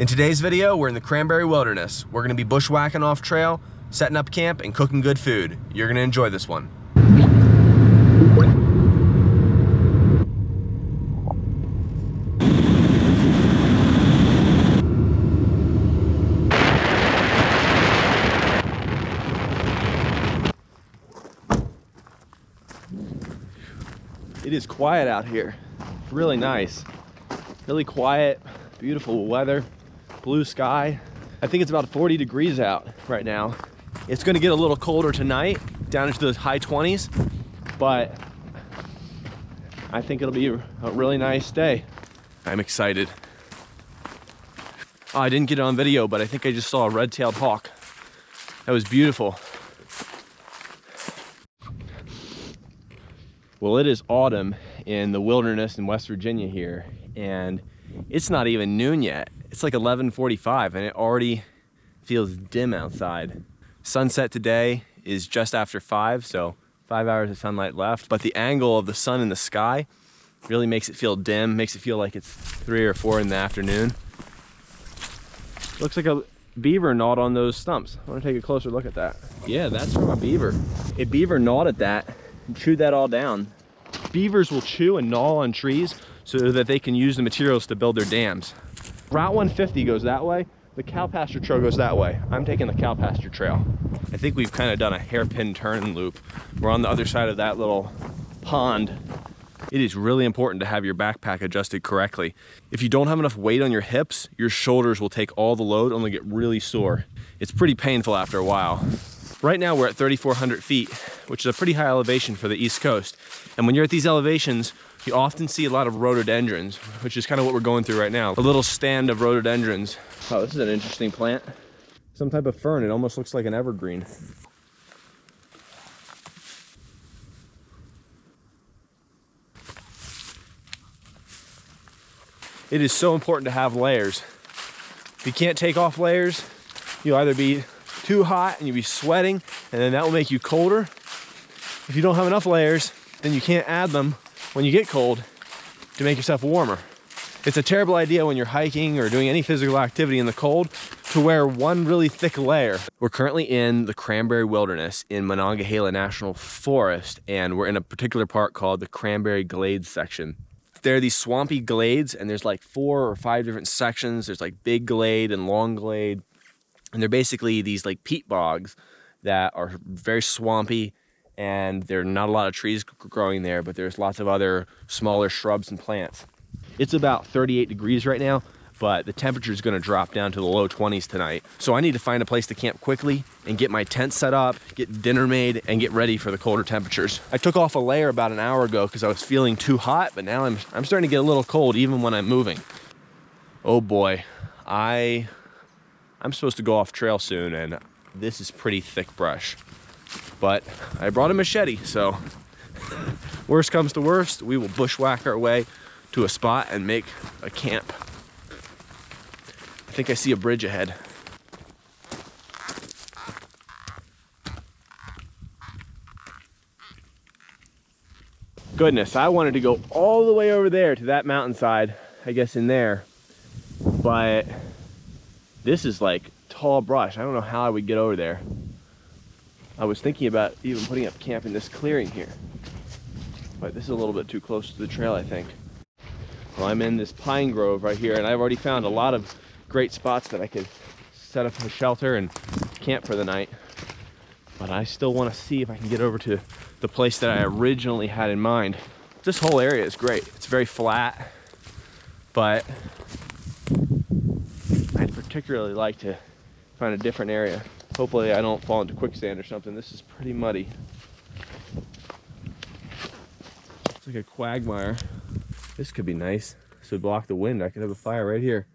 In today's video, we're in the Cranberry Wilderness. We're gonna be bushwhacking off trail, setting up camp, and cooking good food. You're gonna enjoy this one. It is quiet out here. Really nice. Really quiet, beautiful weather, blue sky. I think it's about 40 degrees out right now. It's gonna get a little colder tonight, down into the high 20s, but I think it'll be a really nice day. I'm excited. Oh, I didn't get it on video, but I think I just saw a red-tailed hawk. That was beautiful. Well, it is autumn in the wilderness in West Virginia here, and it's not even noon yet. It's like 11:45 and it already feels dim outside. Sunset today is just after 5, so 5 hours of sunlight left, but the angle of the sun in the sky really makes it feel dim, makes it feel like it's 3 or 4 in the afternoon. Looks like a beaver gnawed on those stumps. I want to take a closer look at that. Yeah, that's from a beaver. A beaver gnawed at that and chewed that all down. Beavers will chew and gnaw on trees so that they can use the materials to build their dams. Route 150 goes that way. The cow pasture trail goes that way. I'm taking the cow pasture trail. I think we've kind of done a hairpin turn loop. We're on the other side of that little pond. It is really important to have your backpack adjusted correctly. If you don't have enough weight on your hips, your shoulders will take all the load and they'll get really sore. It's pretty painful after a while. Right now we're at 3,400 feet, which is a pretty high elevation for the East Coast. And when you're at these elevations, you often see a lot of rhododendrons, which is kind of what we're going through right now. A little stand of rhododendrons. Oh, this is an interesting plant. Some type of fern. It almost looks like an evergreen. It is so important to have layers. If you can't take off layers, you'll either be too hot and you'll be sweating, and then that will make you colder. If you don't have enough layers, then you can't add them when you get cold to make yourself warmer. It's a terrible idea when you're hiking or doing any physical activity in the cold to wear one really thick layer. We're currently in the Cranberry Wilderness in Monongahela National Forest, and we're in a particular part called the Cranberry Glades section. There are these swampy glades, and there's like 4 or 5 different sections. There's like big glade and long glade, and they're basically these like peat bogs that are very swampy, and there are not a lot of trees growing there, but there's lots of other smaller shrubs and plants. It's about 38 degrees right now, but the temperature is going to drop down to the low 20s tonight. So I need to find a place to camp quickly and get my tent set up, get dinner made, and get ready for the colder temperatures. I took off a layer about an hour ago because I was feeling too hot, but now I'm starting to get a little cold even when I'm moving. Oh boy, I'm supposed to go off trail soon, and this is pretty thick brush. But I brought a machete, so worst comes to worst, we will bushwhack our way to a spot and make a camp. I think I see a bridge ahead. Goodness, I wanted to go all the way over there to that mountainside, I guess in there, but this is like tall brush. I don't know how I would get over there. I was thinking about even putting up camp in this clearing here, but this is a little bit too close to the trail, I think. Well, I'm in this pine grove right here, and I've already found a lot of great spots that I could set up a shelter and camp for the night. But I still want to see if I can get over to the place that I originally had in mind. This whole area is great. It's very flat, but I'd particularly like to find a different area. Hopefully I don't fall into quicksand or something. This is pretty muddy. It's like a quagmire. This could be nice. This would block the wind. I could have a fire right here.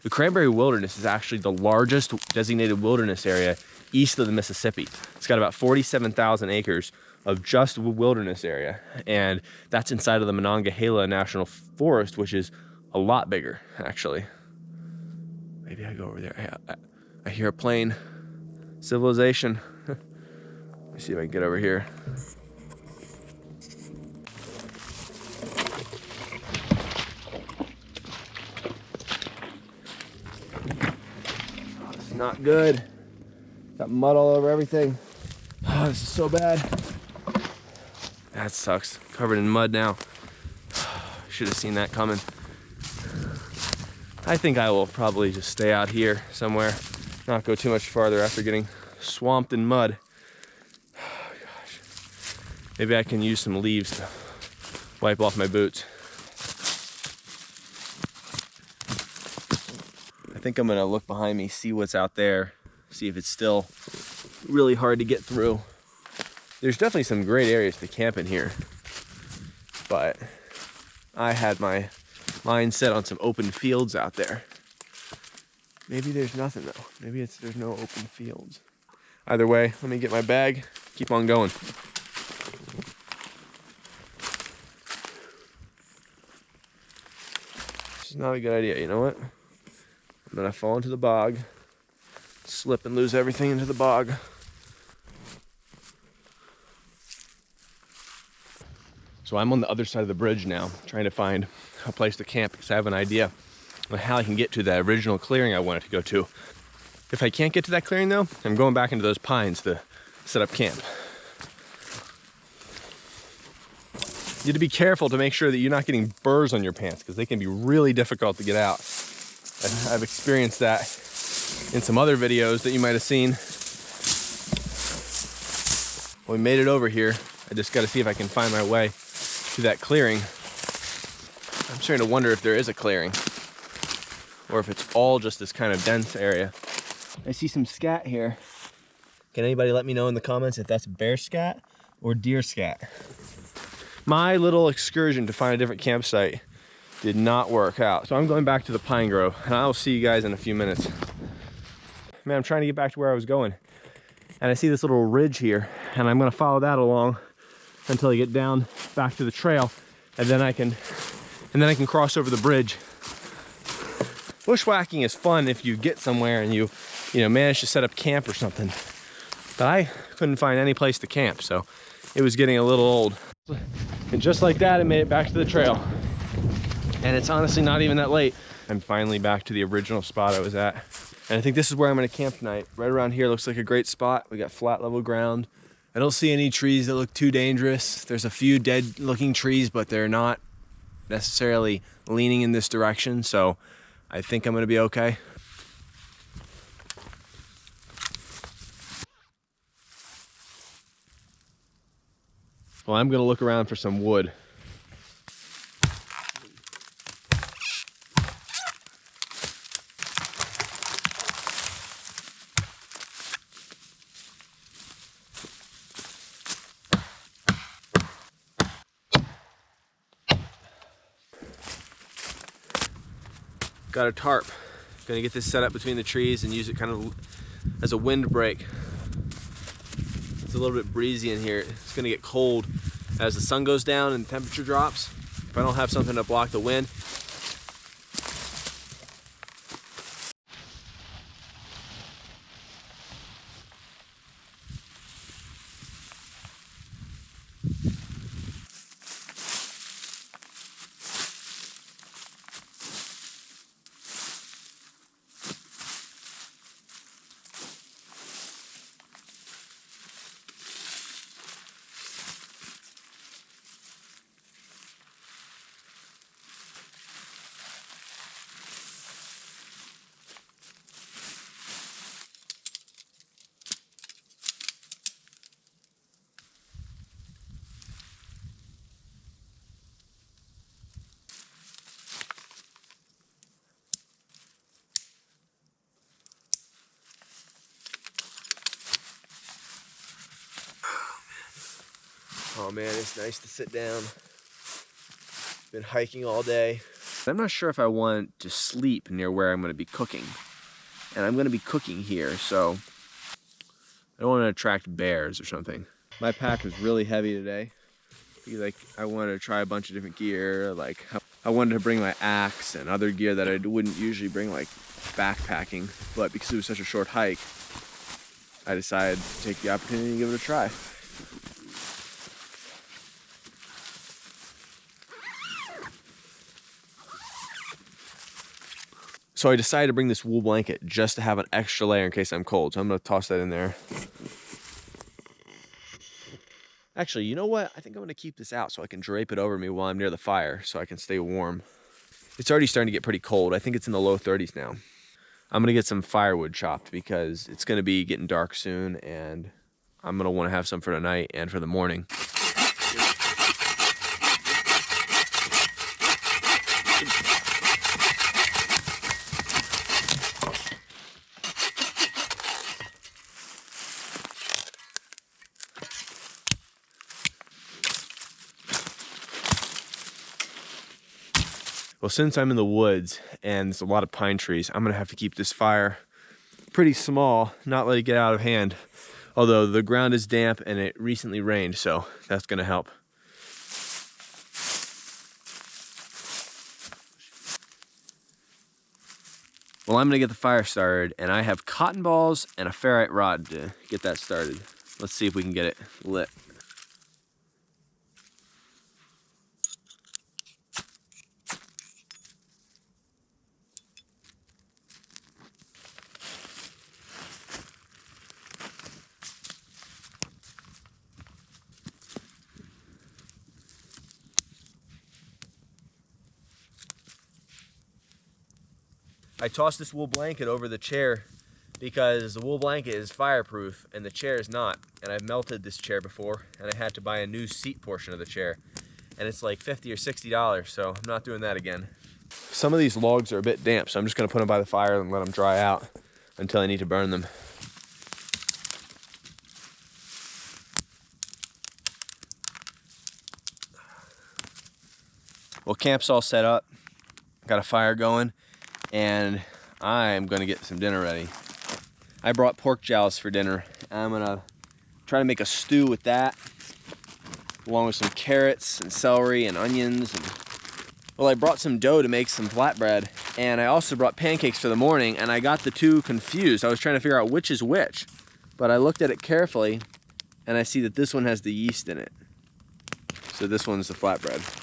The Cranberry Wilderness is actually the largest designated wilderness area east of the Mississippi. It's got about 47,000 acres of just wilderness area, and that's inside of the Monongahela National Forest, which is a lot bigger, actually. Maybe I go over there. I hear a plane. Civilization. Let me see if I can get over here. not good. Got mud all over everything. Oh, this is so bad. That sucks. Covered in mud now. Should have seen that coming. I think I will probably just stay out here somewhere, not go too much farther after getting swamped in mud. Oh, gosh. Maybe I can use some leaves to wipe off my boots. I think I'm gonna look behind me, see what's out there, see if it's still really hard to get through. There's definitely some great areas to camp in here, but I had my mind set on some open fields out there. Maybe there's nothing though. Maybe there's no open fields. Either way, let me get my bag, keep on going. This is not a good idea, you know what? I'm gonna fall into the bog, slip and lose everything into the bog. So I'm on the other side of the bridge now, trying to find a place to camp because I have an idea on how I can get to the original clearing I wanted to go to. If I can't get to that clearing though, I'm going back into those pines to set up camp. You have to be careful to make sure that you're not getting burrs on your pants because they can be really difficult to get out. I've experienced that in some other videos that you might have seen. Well, we made it over here. I just got to see if I can find my way to that clearing. I'm starting to wonder if there is a clearing or if it's all just this kind of dense area. I see some scat here. Can anybody let me know in the comments if that's bear scat or deer scat? My little excursion to find a different campsite did not work out. So I'm going back to the pine grove and I'll see you guys in a few minutes. Man, I'm trying to get back to where I was going. And I see this little ridge here and I'm gonna follow that along until I get down back to the trail. And then I can cross over the bridge. Bushwhacking is fun if you get somewhere and you manage to set up camp or something. But I couldn't find any place to camp, so it was getting a little old. And just like that, I made it back to the trail. And it's honestly not even that late. I'm finally back to the original spot I was at. And I think this is where I'm gonna camp tonight. Right around here looks like a great spot. We got flat level ground. I don't see any trees that look too dangerous. There's a few dead looking trees, but they're not necessarily leaning in this direction. So I think I'm gonna be okay. Well, I'm gonna look around for some wood. Got a tarp. Gonna get this set up between the trees and use it kind of as a windbreak. It's a little bit breezy in here. It's gonna get cold as the sun goes down and the temperature drops. If I don't have something to block the wind. Oh man, it's nice to sit down. Been hiking all day. I'm not sure if I want to sleep near where I'm gonna be cooking. And I'm gonna be cooking here, so I don't wanna attract bears or something. My pack was really heavy today because I wanted to try a bunch of different gear. Like I wanted to bring my axe and other gear that I wouldn't usually bring, like backpacking. But because it was such a short hike, I decided to take the opportunity and give it a try. So I decided to bring this wool blanket just to have an extra layer in case I'm cold. So I'm gonna toss that in there. Actually, you know what? I think I'm gonna keep this out so I can drape it over me while I'm near the fire so I can stay warm. It's already starting to get pretty cold. I think it's in the low 30s now. I'm gonna get some firewood chopped because it's gonna be getting dark soon and I'm gonna wanna have some for tonight and for the morning. Well, since I'm in the woods and there's a lot of pine trees, I'm gonna have to keep this fire pretty small, not let it get out of hand. Although the ground is damp and it recently rained, so that's gonna help. Well, I'm gonna get the fire started and I have cotton balls and a ferrite rod to get that started. Let's see if we can get it lit. I tossed this wool blanket over the chair because the wool blanket is fireproof and the chair is not. And I've melted this chair before and I had to buy a new seat portion of the chair. And it's like $50 or $60, so I'm not doing that again. Some of these logs are a bit damp, so I'm just gonna put them by the fire and let them dry out until I need to burn them. Well, camp's all set up. Got a fire going. And I'm gonna get some dinner ready. I brought pork jowls for dinner. I'm gonna try to make a stew with that, along with some carrots and celery and onions. And, well, I brought some dough to make some flatbread, and I also brought pancakes for the morning, and I got the two confused. I was trying to figure out which is which, but I looked at it carefully, and I see that this one has the yeast in it. So this one's the flatbread.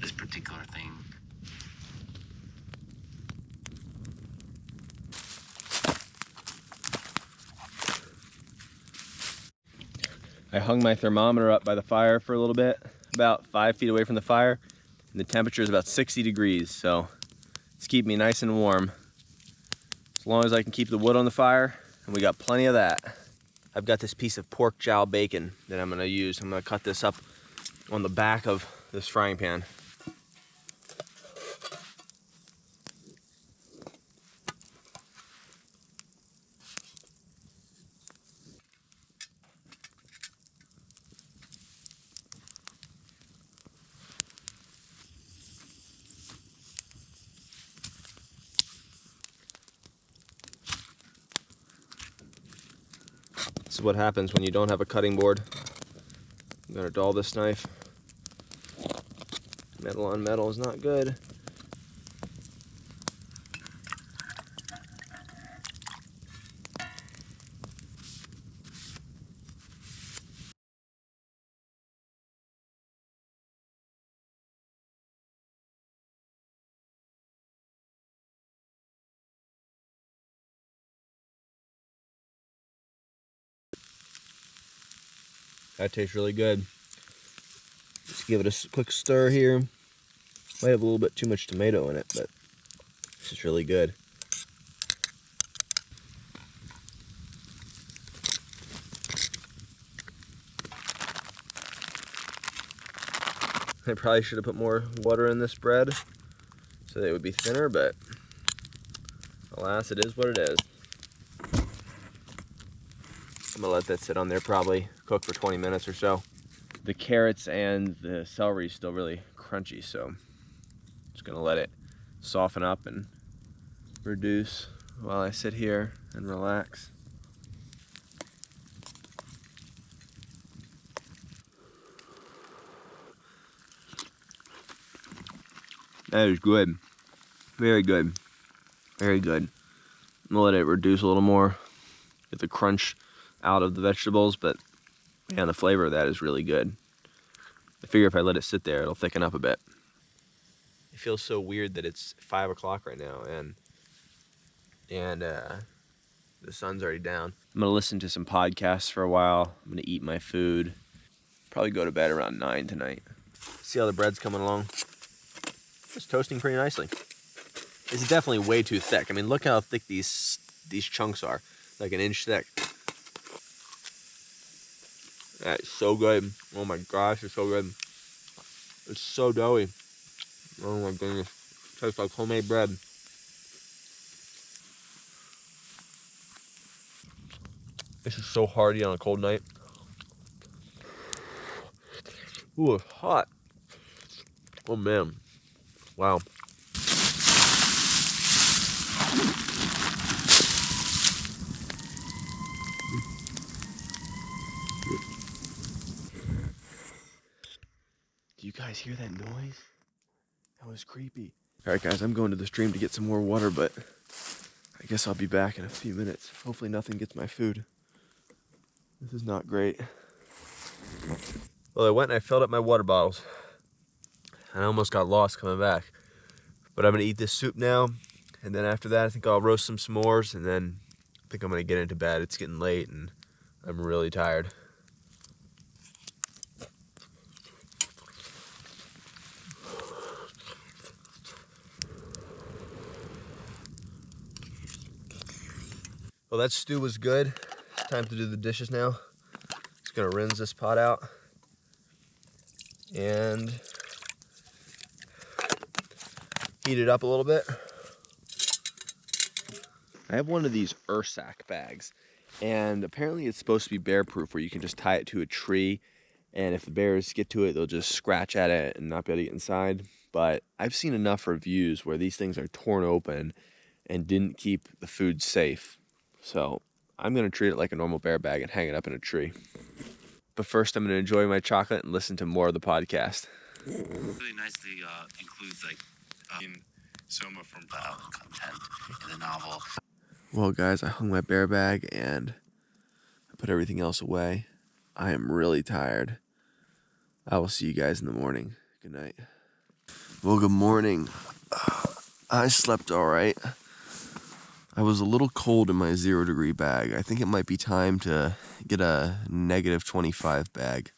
This particular thing. I hung my thermometer up by the fire for a little bit, about 5 feet away from the fire, and the temperature is about 60 degrees, so it's keeping me nice and warm. As long as I can keep the wood on the fire, and we got plenty of that. I've got this piece of pork jowl bacon that I'm gonna use. I'm gonna cut this up on the back of this frying pan. This is what happens when you don't have a cutting board. I'm gonna dull this knife. Metal on metal is not good. That tastes really good. Just give it a quick stir here. Might have a little bit too much tomato in it, but this is really good. I probably should have put more water in this bread so that it would be thinner, but alas, it is what it is. I'm gonna let that sit on there, probably cook for 20 minutes or so. The carrots and the celery is still really crunchy, so just gonna let it soften up and reduce while I sit here and relax. That is good. Very good. Very good. I'm gonna let it reduce a little more, get the crunch out of the vegetables, but man, the flavor of that is really good. I figure if I let it sit there, it'll thicken up a bit. It feels so weird that it's 5 o'clock right now and the sun's already down. I'm gonna listen to some podcasts for a while. I'm gonna eat my food. Probably go to bed around 9 tonight. See how the bread's coming along? It's toasting pretty nicely. It's definitely way too thick. I mean, look how thick these chunks are. Like an inch thick. That's so good. Oh my gosh, it's so good. It's so doughy. Oh my goodness. It tastes like homemade bread. This is so hearty on a cold night. Ooh, it's hot. Oh man. Wow. Do you guys hear that noise? That was creepy. All right, guys, I'm going to the stream to get some more water, but I guess I'll be back in a few minutes. Hopefully nothing gets my food. This is not great. Well, I went and I filled up my water bottles. And I almost got lost coming back. But I'm gonna eat this soup now. And then after that, I think I'll roast some s'mores. And then I think I'm gonna get into bed. It's getting late and I'm really tired. Well, that stew was good. Time to do the dishes now. Just gonna rinse this pot out and heat it up a little bit. I have one of these Ursack bags, and apparently it's supposed to be bear proof, where you can just tie it to a tree, and if the bears get to it, they'll just scratch at it and not be able to get inside. But I've seen enough reviews where these things are torn open and didn't keep the food safe. So I'm gonna treat it like a normal bear bag and hang it up in a tree. But first, I'm gonna enjoy my chocolate and listen to more of the podcast. Really nicely includes like Soma from content in the novel. Well, guys, I hung my bear bag and I put everything else away. I am really tired. I will see you guys in the morning. Good night. Well, good morning. I slept all right. I was a little cold in my 0-degree bag. I think it might be time to get a -25 bag.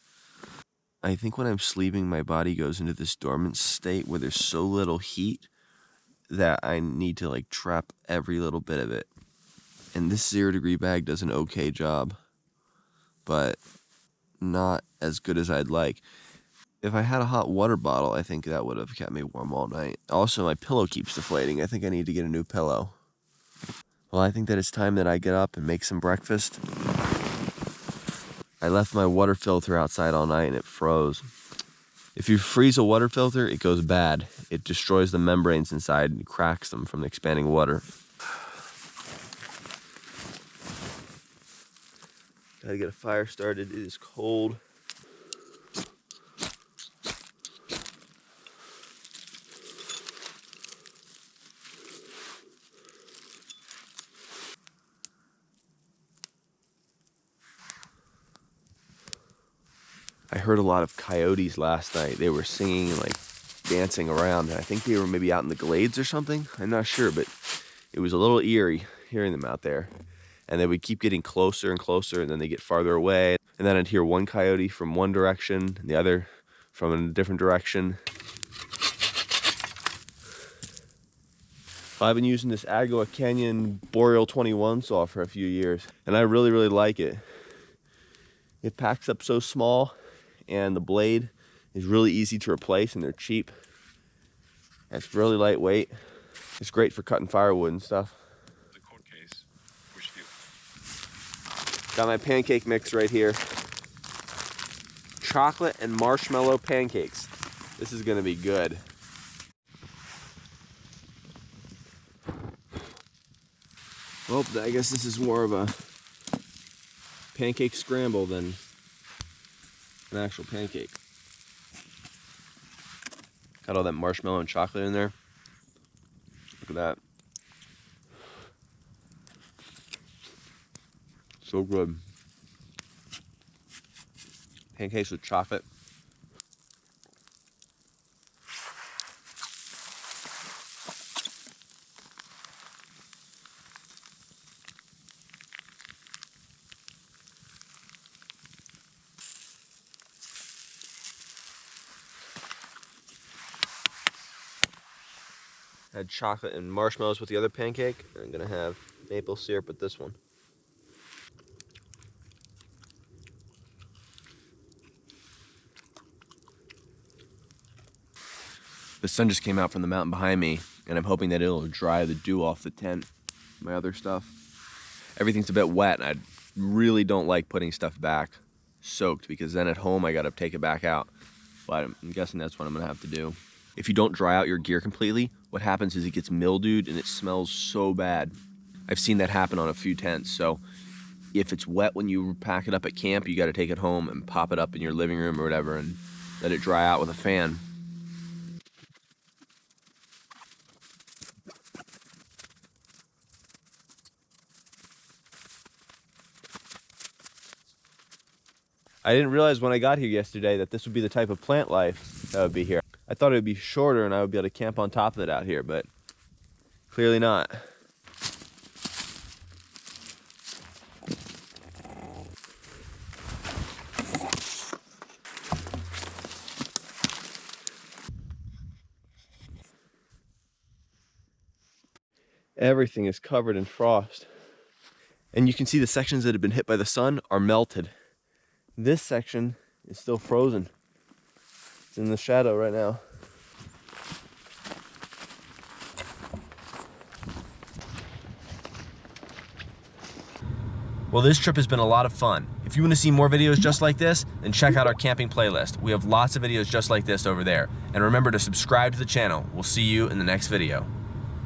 I think when I'm sleeping, my body goes into this dormant state where there's so little heat that I need to like trap every little bit of it. And this 0-degree bag does an okay job, but not as good as I'd like. If I had a hot water bottle, I think that would have kept me warm all night. Also, my pillow keeps deflating. I think I need to get a new pillow. Well, I think that it's time that I get up and make some breakfast. I left my water filter outside all night and it froze. If you freeze a water filter, it goes bad. It destroys the membranes inside and cracks them from the expanding water. Gotta get a fire started. It is cold. I heard a lot of coyotes last night. They were singing, like dancing around. I think they were maybe out in the glades or something. I'm not sure, but it was a little eerie hearing them out there. And they would keep getting closer and closer, and then they get farther away. And then I'd hear one coyote from one direction, and the other from a different direction. I've been using this Agua Canyon Boreal 21 saw for a few years, and I really, really like it. It packs up so small, and the blade is really easy to replace, and they're cheap. It's really lightweight. It's great for cutting firewood and stuff. The court case, which you Got my pancake mix right here. chocolate and marshmallow pancakes. This is gonna be good. Well, I guess this is more of a pancake scramble than an actual pancake. Got all that marshmallow and chocolate in there. Look at that. So good. Pancakes with chocolate. Had chocolate and marshmallows with the other pancake. I'm gonna have maple syrup with this one. The sun just came out from the mountain behind me, and I'm hoping that it'll dry the dew off the tent, my other stuff. Everything's a bit wet, and I really don't like putting stuff back soaked, because then at home I gotta take it back out. But I'm guessing that's what I'm gonna have to do. If you don't dry out your gear completely, what happens is it gets mildewed and it smells so bad. I've seen that happen on a few tents, so if it's wet when you pack it up at camp, you gotta take it home and pop it up in your living room or whatever and let it dry out with a fan. I didn't realize when I got here yesterday that this would be the type of plant life that would be here. I thought it would be shorter and I would be able to camp on top of it out here, but clearly not. Everything is covered in frost. And you can see the sections that have been hit by the sun are melted. This section is still frozen. It's in the shadow right now. Well, this trip has been a lot of fun. If you want to see more videos just like this, then check out our camping playlist. We have lots of videos just like this over there. And remember to subscribe to the channel. We'll see you in the next video.